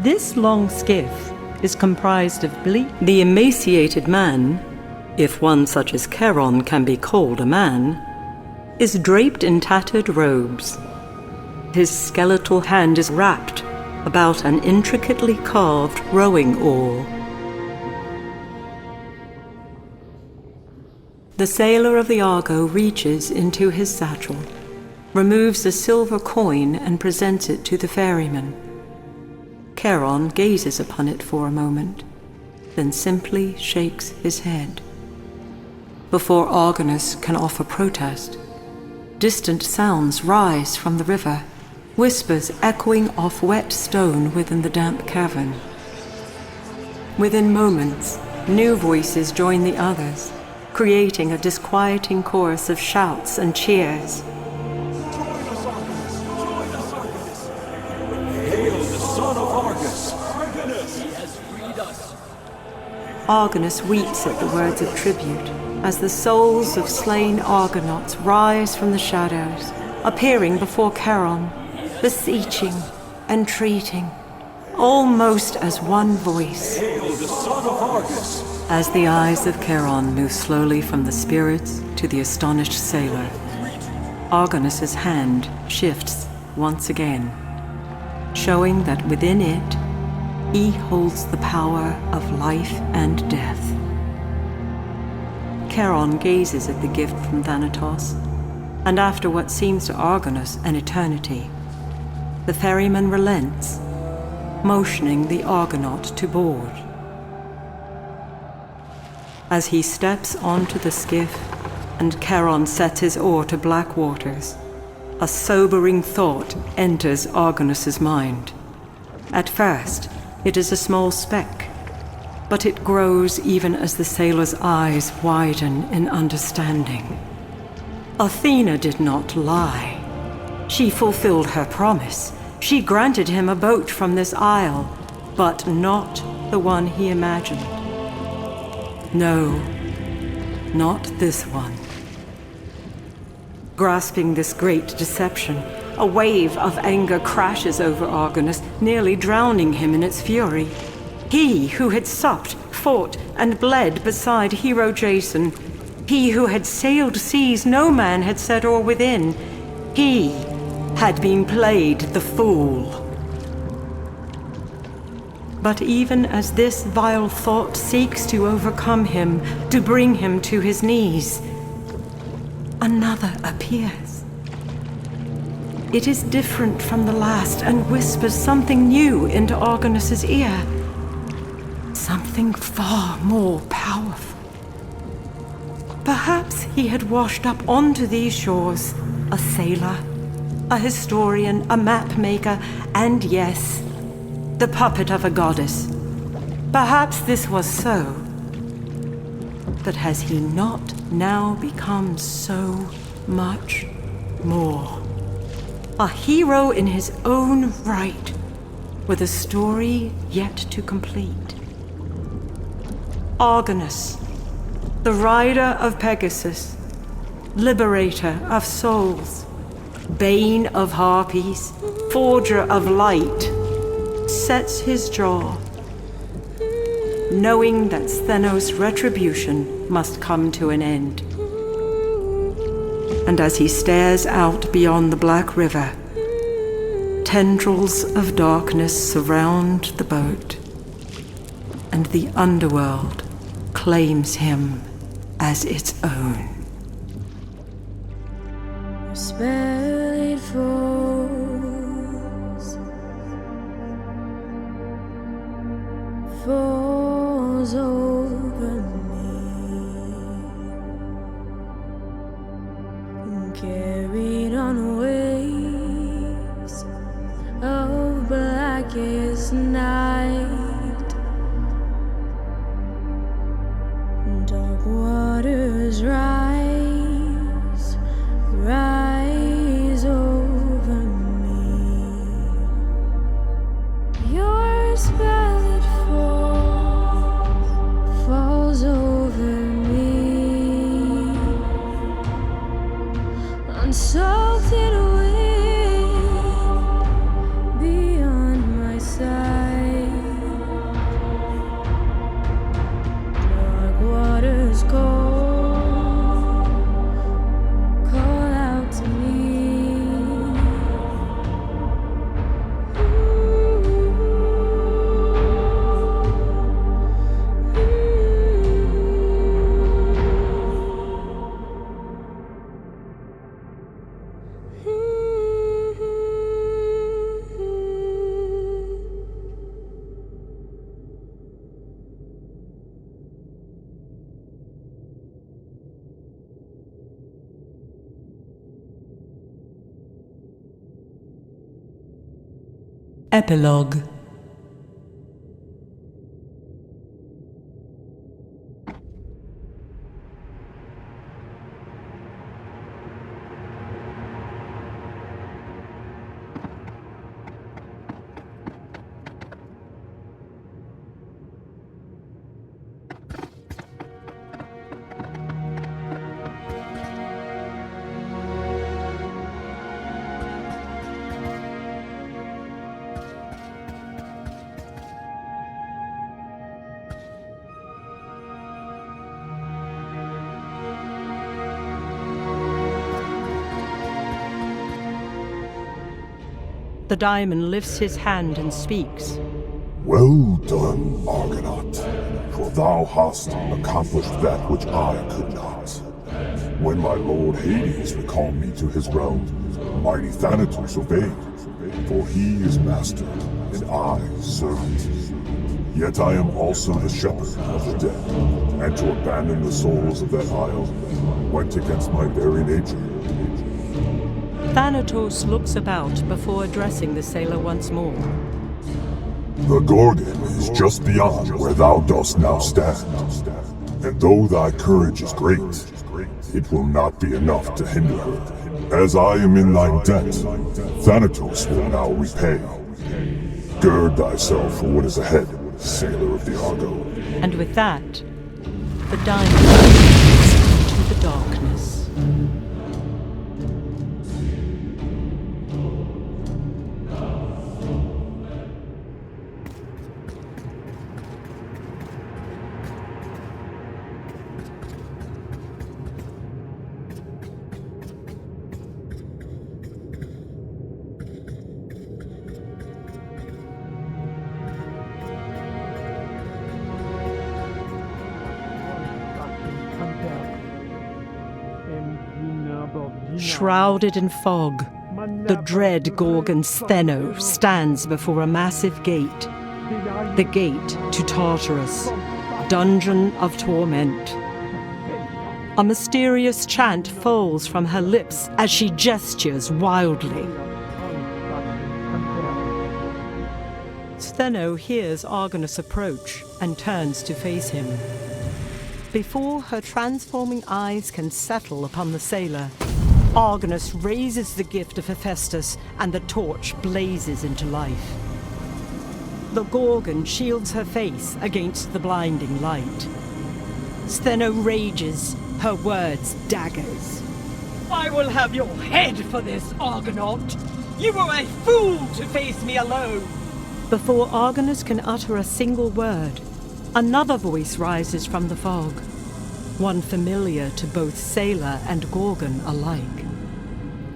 This long skiff is comprised of the emaciated man, if one such as Charon can be called a man, is draped in tattered robes. His skeletal hand is wrapped about an intricately carved rowing oar. The sailor of the Argo reaches into his satchel, removes a silver coin and presents it to the ferryman. Charon gazes upon it for a moment, then simply shakes his head. Before Argonus can offer protest, distant sounds rise from the river, whispers echoing off wet stone within the damp cavern. Within moments, new voices join the others, creating a disquieting chorus of shouts and cheers. Hail the son of Argus! Argonus! He has freed us! Argonus weeps at the words of tribute as the souls of slain Argonauts rise from the shadows, appearing before Charon, beseeching, entreating, almost as one voice. Hail the son of Argus! As the eyes of Charon move slowly from the spirits to the astonished sailor, Argonus's hand shifts once again, showing that within it, he holds the power of life and death. Charon gazes at the gift from Thanatos, and after what seems to Argonus an eternity, the ferryman relents, motioning the Argonaut to board. As he steps onto the skiff and Charon sets his oar to black waters, a sobering thought enters Argonus's mind. At first, it is a small speck, but it grows even as the sailor's eyes widen in understanding. Athena did not lie. She fulfilled her promise. She granted him a boat from this isle, but not the one he imagined. No, not this one. Grasping this great deception, a wave of anger crashes over Argonus, nearly drowning him in its fury. He who had supped, fought, and bled beside hero Jason, he who had sailed seas no man had set oar within, he had been played the fool. But even as this vile thought seeks to overcome him, to bring him to his knees, another appears. It is different from the last and whispers something new into Argonus's ear. Something far more powerful. Perhaps he had washed up onto these shores, a sailor, a historian, a map maker, and yes, the puppet of a goddess. Perhaps this was so. But has he not now become so much more? A hero in his own right, with a story yet to complete. Argonus, the rider of Pegasus, liberator of souls, bane of harpies, forger of light, sets his jaw, knowing that Sthenos' retribution must come to an end. And as he stares out beyond the black river, tendrils of darkness surround the boat, and the underworld claims him as its own. Spell it falls over me, carried on waves of blackest night, dark waters rise over me. Your spell it falls over me, unsalted wind beyond my sight. Epilogue. The daimon lifts his hand and speaks. Well done, Argonaut, for thou hast accomplished that which I could not. When my lord Hades recalled me to his realm, mighty Thanatos obeyed, for he is master, and I servant. Yet I am also the shepherd of the dead, and to abandon the souls of that isle went against my very nature. Thanatos looks about before addressing the sailor once more. The Gorgon is just beyond where thou dost now stand, and though thy courage is great, it will not be enough to hinder her. As I am in thine debt, Thanatos will now repay. Gird thyself for what is ahead, sailor of the Argo. And with that, the daimon leads into the darkness. Shrouded in fog, the dread Gorgon Stheno stands before a massive gate. The gate to Tartarus, dungeon of torment. A mysterious chant falls from her lips as she gestures wildly. Stheno hears Argonus approach and turns to face him. Before her transforming eyes can settle upon the sailor, Argonus raises the gift of Hephaestus and the torch blazes into life. The Gorgon shields her face against the blinding light. Stheno rages, her words daggers. I will have your head for this, Argonaut! You were a fool to face me alone! Before Argonus can utter a single word, another voice rises from the fog, one familiar to both sailor and Gorgon alike.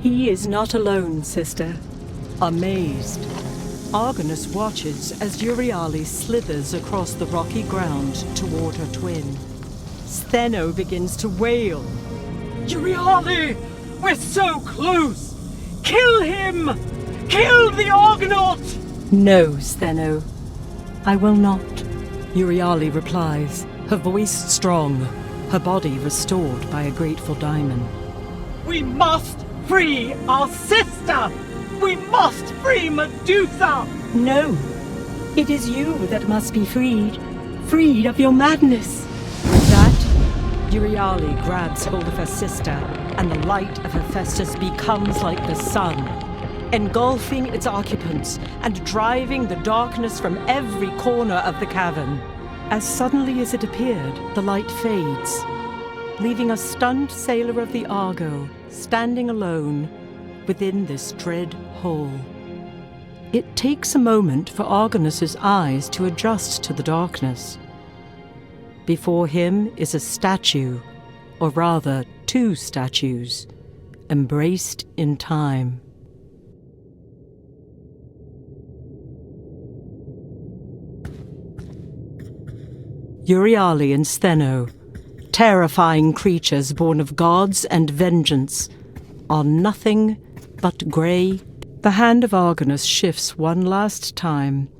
He is not alone, sister. Amazed, Argonus watches as Euryale slithers across the rocky ground toward her twin. Stheno begins to wail. Euryale! We're so close! Kill him! Kill the Argonaut! No, Stheno, I will not, Euryale replies, her voice strong, her body restored by a grateful daimon. We must free our sister! We must free Medusa! No, it is you that must be freed of your madness. With that, Euryale grabs hold of her sister, and the light of Hephaestus becomes like the sun, engulfing its occupants and driving the darkness from every corner of the cavern. As suddenly as it appeared, the light fades, leaving a stunned sailor of the Argo standing alone within this dread hole. It takes a moment for Argonus's eyes to adjust to the darkness. Before him is a statue, or rather two statues, embraced in time. Euryale and Stheno, terrifying creatures born of gods and vengeance, are nothing but grey. The hand of Argonus shifts one last time,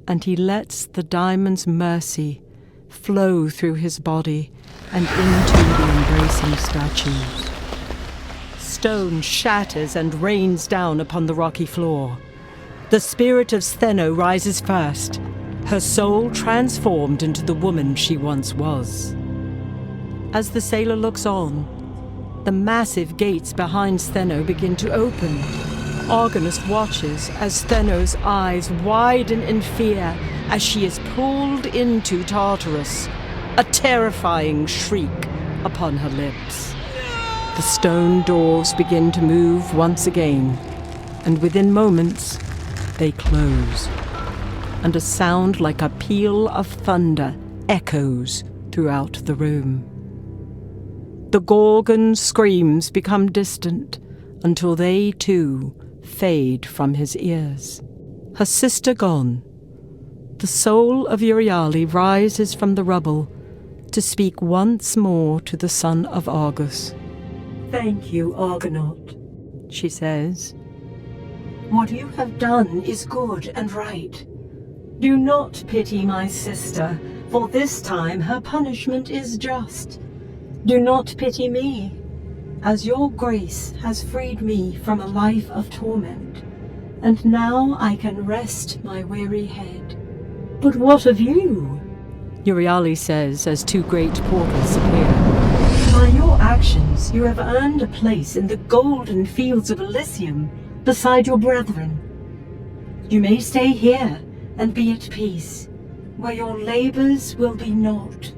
and he lets the daimon's mercy flow through his body and into the embracing statues. Stone shatters and rains down upon the rocky floor. The spirit of Stheno rises first, her soul transformed into the woman she once was. As the sailor looks on, the massive gates behind Stheno begin to open. Argonus watches as Stheno's eyes widen in fear as she is pulled into Tartarus, a terrifying shriek upon her lips. The stone doors begin to move once again, and within moments, they close, and a sound like a peal of thunder echoes throughout the room. The Gorgon's screams become distant until they, too, fade from his ears. Her sister gone, the soul of Euryale rises from the rubble to speak once more to the son of Argus. Thank you, Argonaut, She says, what you have done is good and right. Do not pity my sister, for this time her punishment is just. Do not pity me, as your grace has freed me from a life of torment, and now I can rest my weary head. But what of you? Euryale says as two great portals appear. By your actions, you have earned a place in the golden fields of Elysium beside your brethren. You may stay here and be at peace, where your labors will be naught.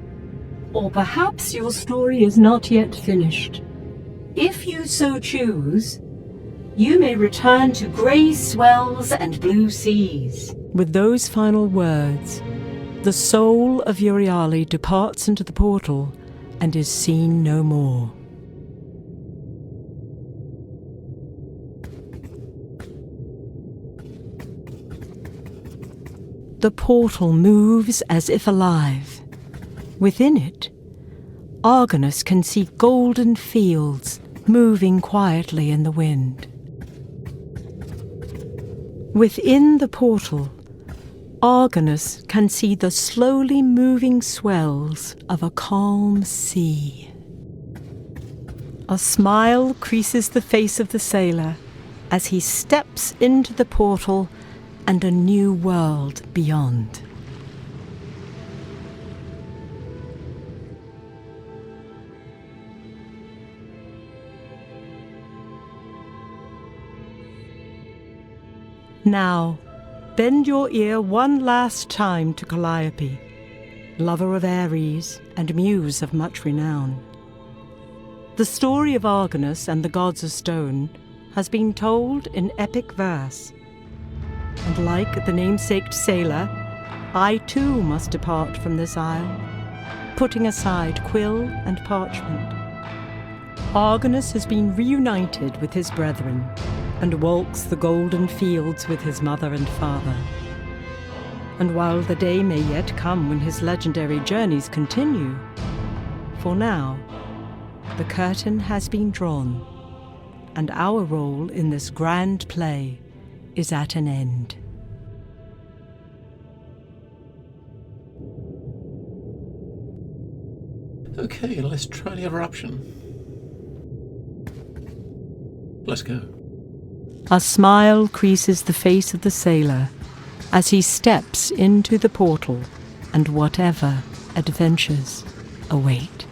Or perhaps your story is not yet finished. If you so choose, you may return to grey swells and blue seas. With those final words, the soul of Euryale departs into the portal and is seen no more. The portal moves as if alive. Within it, Argonus can see golden fields moving quietly in the wind. Within the portal, Argonus can see the slowly moving swells of a calm sea. A smile creases the face of the sailor as he steps into the portal and a new world beyond. Now, bend your ear one last time to Calliope, lover of Ares and muse of much renown. The story of Argonus and the gods of stone has been told in epic verse, and like the namesaked sailor, I too must depart from this isle, putting aside quill and parchment. Argonus has been reunited with his brethren, and walks the golden fields with his mother and father. And while the day may yet come when his legendary journeys continue, for now, the curtain has been drawn, and our role in this grand play is at an end. Okay, let's try the other option. Let's go. A smile creases the face of the sailor as he steps into the portal, and whatever adventures await.